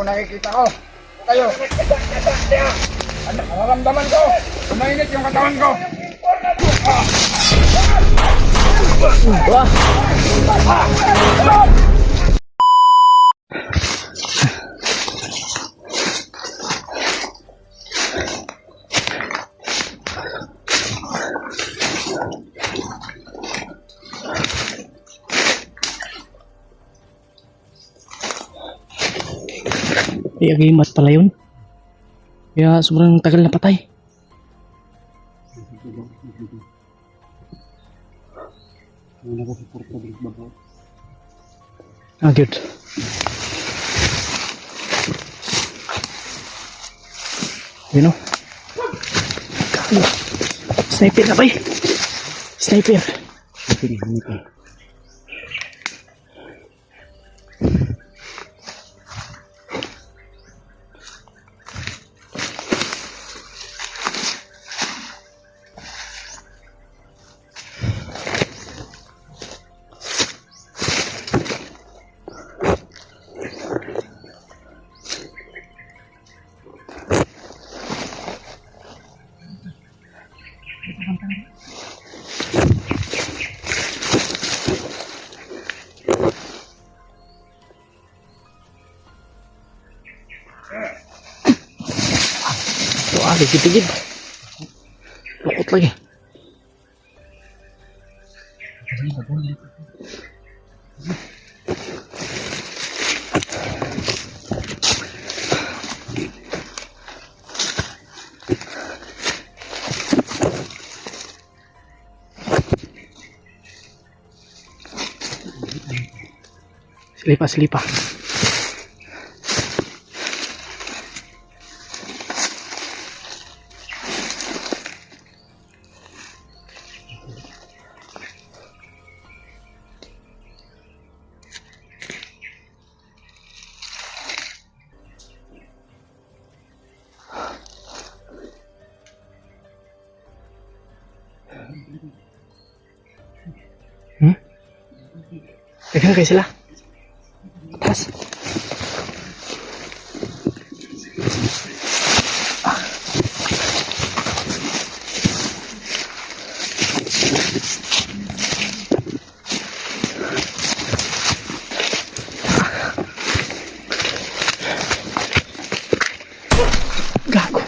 nakikita ko. Kayo. Ano, nararamdaman ko. Umainit yung katawan ko. Wah. Agimat pala yun. Kaya sobrang tagal na patay. Ah, good. You know? Sniper na ba eh? Sniper. Wah, dikit-dikit. Lukot lagi. Selipa. Teka kayo sila. Atas. Gago.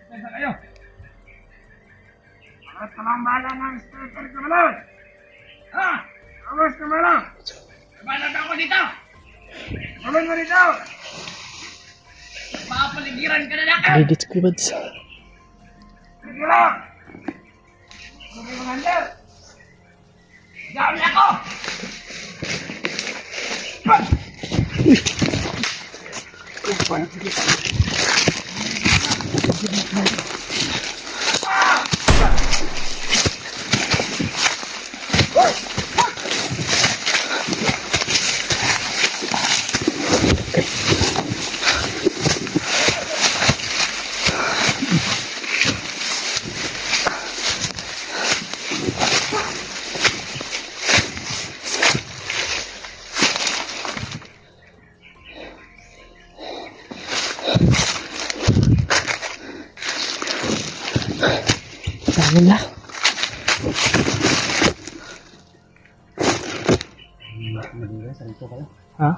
Pesa kayo. At kamambala ng sniper ka malawin. Ha? Awas ka malang. Kabanat ako dito. Gawin mo dito. Mapapaligiran ka na lakad. Edit ko ba? Sige lang. Sige mo ngander. Dami ako. Ano na? Ha?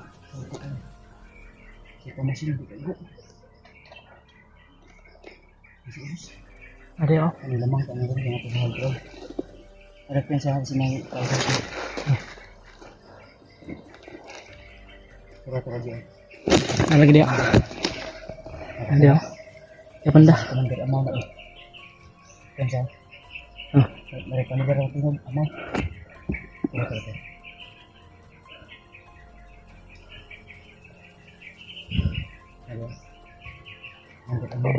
Ada oh. Ano lamang ka ngayon yung ating mahal ko. Ada pensahan sa mga tao. Tara dyan. Ano lagi dia? Ada oh. Ya benda. Commander Amam eh. Pensahan. Mereka negara Timur Amam. Tara. Ada. Commander Amam.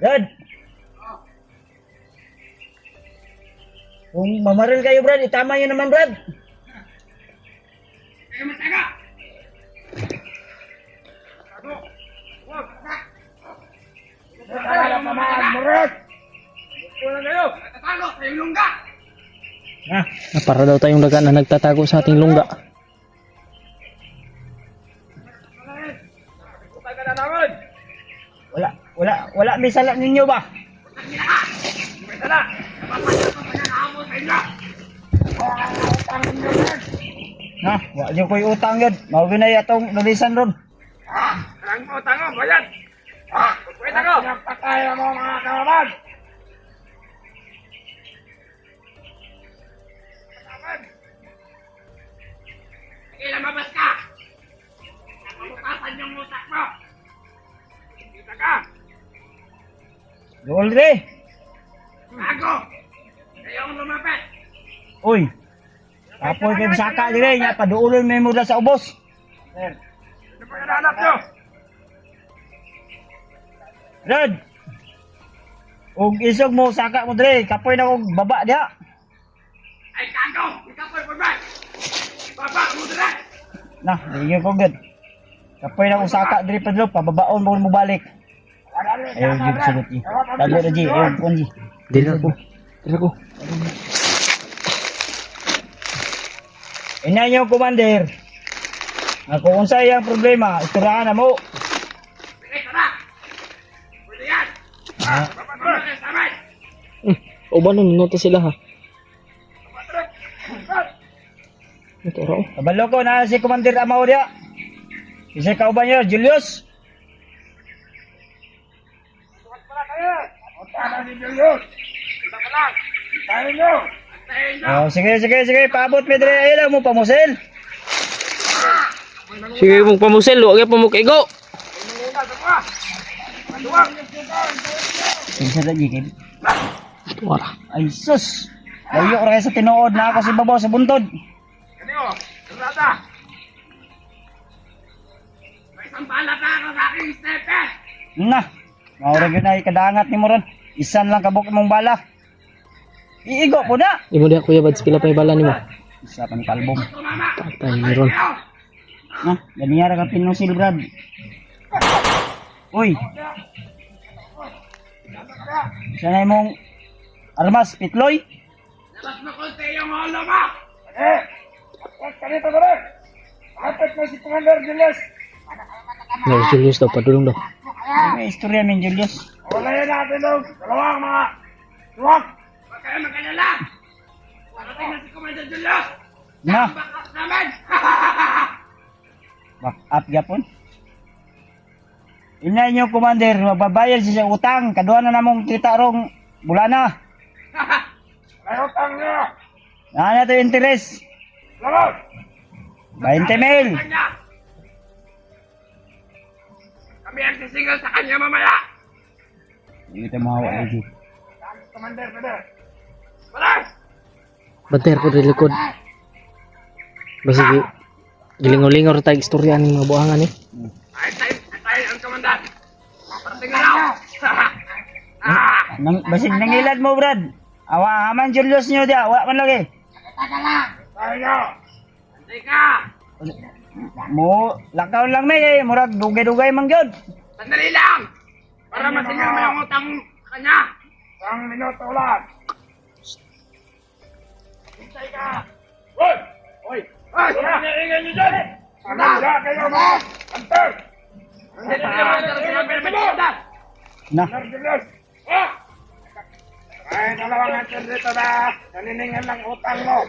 Dad! Kung mamaril kayo, Brad, itama nyo naman, Brad. Kayo magtaga! Tago! Huwag! Taga! Tamaan mo rin! Gusto na kayo! Tatago sa iyong lungga! Para daw tayong daga na nagtatago sa ating lungga. Taga na naman! Wala, may salat ninyo ba? May tala! Napapaya ko kaya nahamon sa inyo! Utang ninyo rin! Ha, wala nyo ko'y utang yun. Mawinay atong lulisan ron. Alang mo, utang mo, bayan! Pwede ko! Pinagpakaya mo mga kawaman! Sige, lumabas ka! Napamutasan yung utak mo! Kita ka! Dool re. Gago! Kayong lumapit! Uy. Tapoy kayo saka dire nya paduulon may mula sa ubos. Ano ba yung hanap nyo? Brad. Og isog mo saka mo dire, kapoy na kog baba dia. Ay, gago! Ikaw po'y pabay! Baba mo direct! Nah, digyo ko gud. Kapoy na kog saka dire padlo pababaon mo balik. Ayaw gid sugot ji. Tago ra ji, ayaw kon ji. Dili ako. Dili ako. Inay nyo, Commander. Ako unsay ang problema, istirahan na mo. Pili ka na! Pwede yan! Baba mo kayo sa amin! Uban nun, nota sila ha. Ito raw. Kabalo ko na si Commander Amaw dia. Isa kauban nyo, Julius. Tuwag pala kayo! Punta na si Julius! Punta ka lang! Tayo nyo! Tayo nyo! Oh, sige, paabot mi dire ayaw mo pamusil. Sige mong pamusil, huwag yung pamukigo. Muna sa mga! Maluwag! Isa ra ji kay. Wala. Ay sus. Layo ra kayo sa tinuod na ako si babaw sa buntod. Kanyo! Sarada! May sampala ka ako sa aking stepe! Na. Maura gyud ay kadangat ni mo ron. Isan lang kabuk mong bala. Iigo po na. Imo dia kuya Bads, pila pa yung bala ni mo? Isa pa ni kalbong. Tumama! Patay meron. Na, ganyan ra ka pinusil Brad. Uy. Sanay mong armas pitloy. Labas mo konti yung holo mo! Eh! Huwag ka dito rin! Kapit mo si Commander Julius! No, Julius daw, padulong daw. May istorya min Julius. Ulayin natin yung dalawang mga tuwag! Huwag kayo mag-alala! Parating na si Commander Julius! Na, Bakas namin! back up gyapon. Inay nyo, Commander, mababayad siya sa utang. Kaduha na namong kita rong bulana. May utang nyo! Na to interest. Labas! 20 mil. Kanya! Kami ang sisingal sa kanya mamaya! Hindi tayo mahawa lagi. Commander, pwede! Balas! Banter ko rin likod. Basta gilingo-lingo rin tayo istorya ng mga buhangan eh. Ay, ang Commander! Parating na raw! Basig nangilad mo, Brad. Awa, aman Julius nyo dia. Wala man lagi. Tayo nyo! Antay ka! Mo, lakaw lang may. Murag, dugay-dugay man yun. Sandali lang! Para masingal mo yung utang sa kanya! Isang minuto lang! Hintay ka! Hoy! Hoy! Hoy! Naringin nyo dyan! Maganda kayo mga hunter! Hindi na naman Na, Julius! Ha? Ay, dalawang hunter dito na naniningan lang utang mo!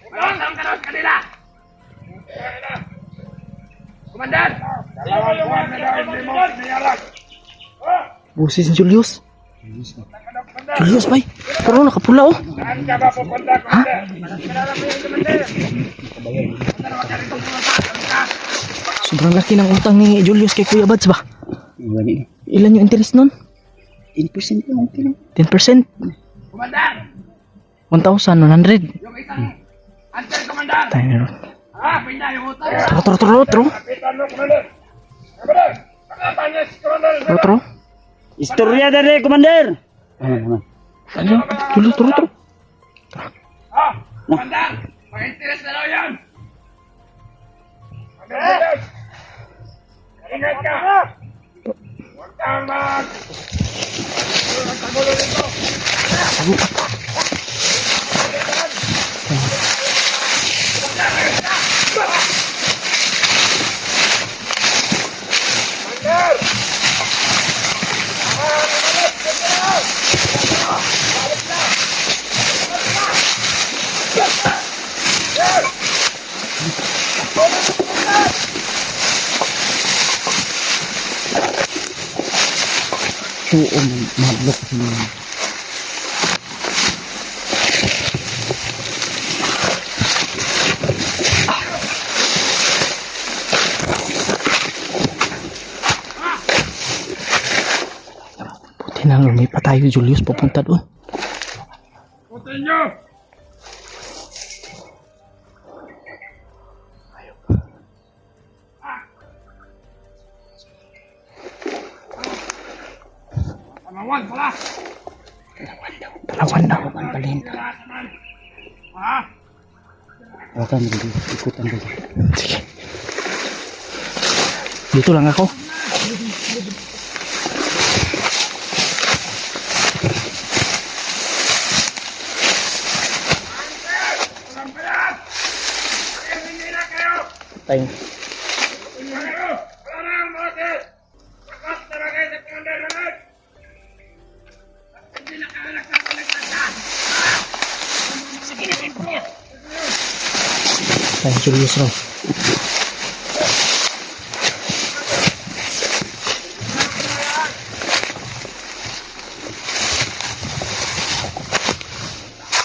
Utang ka rin kanila! Komandan! Dalawang buwan na daw hindi mo siniyalag! Busis ni Julius. Julius, bay. Pero nakapula oh. Saan ka ba pupunta, Komandan? Kilala mo yung Komandan? Sobrang laki ng utang ni Julius kay Kuya Bads ba? Ilan yung interest nun? 10% lang. Okay lang. 10%? Komandan! 1,100. Yung isang hunter, Komandan! Tayo meron. Ah, pinda yung utang! Tro. Kapitan mo, Komandan! Komandan! Pagkapan niya si Komandan! Istorya dari, Commander. Ano? Julius, tro. Ha? Commander! Mag-interest na daw yan! Commander! Ingat ka! Huwag kang magkagulo nito! Commander! Oo, mablok kasi naman. Buti na lumipat tayo, Julius, pupunta doon. Putin nyo! Pamawan pala! Dalawan daw. Balhin. Ha? Hawakan mo dito. Ikutan dito. Sige. Dito lang ako. Walang bayad! Hindi na kayo! Tayo. Hindi na kayo! Wala na ang bakit! Sakat talaga kayo sa Commander naman! Hindi na kayo nagsasaligtad! Tayo, Julius raw.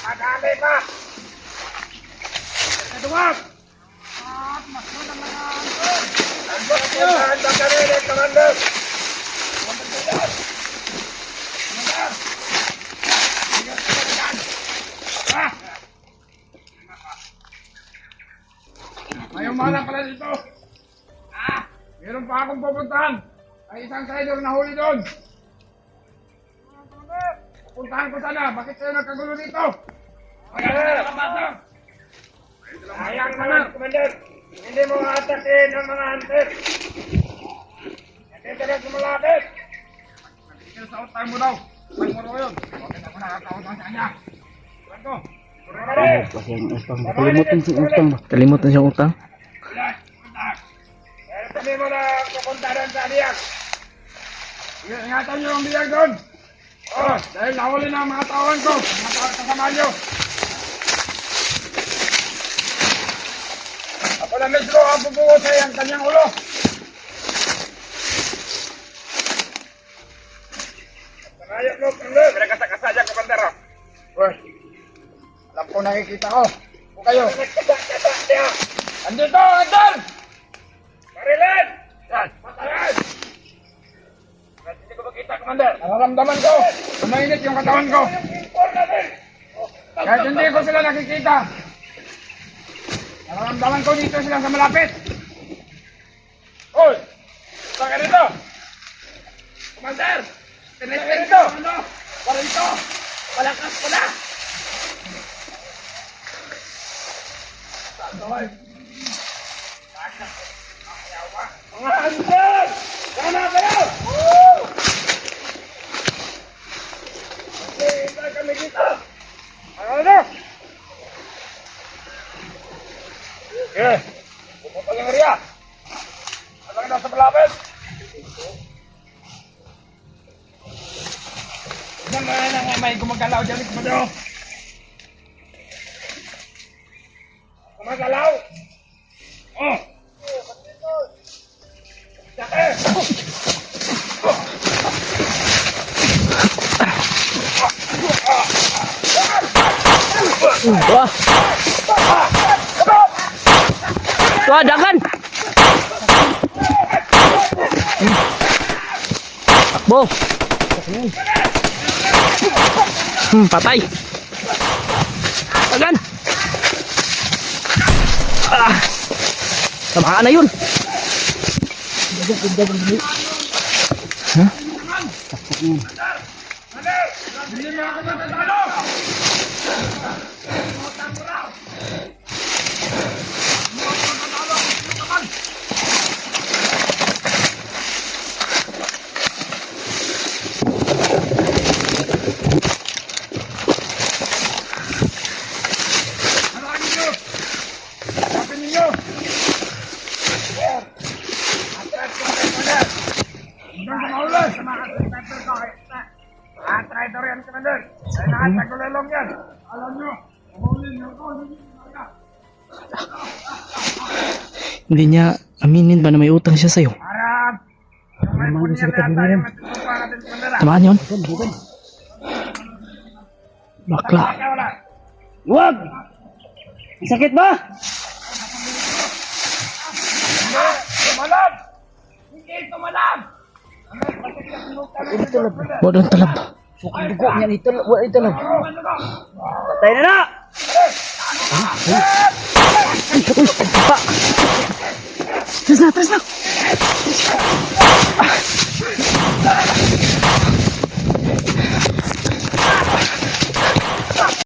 Madali pa! Naduwag! Mas madalaman! Ang pagpuntahan ba kami ng Commander? Ngayong malang pala dito. Meron pa akong pupuntahan. Ay isang trader na huli doon. Pupuntahan ko sana. Bakit kayo nagkagulo dito? Sayang naman, Commander. Hindi mo atakin ang mga hunter. Hindi ka na sumalapit. Ikaw sa utang mo daw. Utang mo daw yun. Bakit ako nakakautang sa kanya? Tuwan ko. Kasi ang utang. Kalimutan si utang ba? Kalimutan siyang utang. Pero sabi mo na pupunta doon sa Aliyag. Ingatan niyo ang biyag doon. Oh, dahil nahuli na ang mga tawan ko. Mga tawan kasama niyo. Ako na mismo ang bubungusay ang kanyang ulo. Sanayok mo, Commander. Pinagkasa-kasa dyan, Commander. Uy, alam ko nakikita ko. Kung kayo. Pinagkasa-kasa niya. Andito, Andal! Marilyn! Yan, patayan! Hindi ko makita, Commander. Nararamdaman ko. Umainit yung katawan ko. Kahit hindi ko sila nakikita. Nararamdaman ko dito sila sa malapit. Hoy! Saka rito! Commander! Tinitrin dito! Para dito! Palakas ko na! Mga hunter! Sana kayo! Hindi kami dito! Ano na? Okay. Pupunta yung area. Ano na sa malapit? Tignan mo na nga may gumagalaw dyan. Gumagalaw? Oh! Sakit! Wah! Wah, dagan! Takbo! Patay! Dagan! Ah! Tamaan na yun! Ha? Hindi na ako matatalo! Halaan ninyo! Sabi ninyo! Atras ko kayo Commander! Hanggang sa mahuli! Sa mga sniper ko! Traitor yan Commander! Kaya nakatagulelong yan! Alam nyo! Mahuli niyo ako! Hindi niya aminin ba na may utang siya sa'yo? Harap! Yung may punya na yata yung matutupa natin Commander! Tamaan yun? Bakla. Wala! Huwag! Sakit ba? Hindi! Tumalab! Hindi tumalab! Huwag doon talab. Sukang dugo niya nito. Wala ito lang. Patay na na! Tres na, tres na.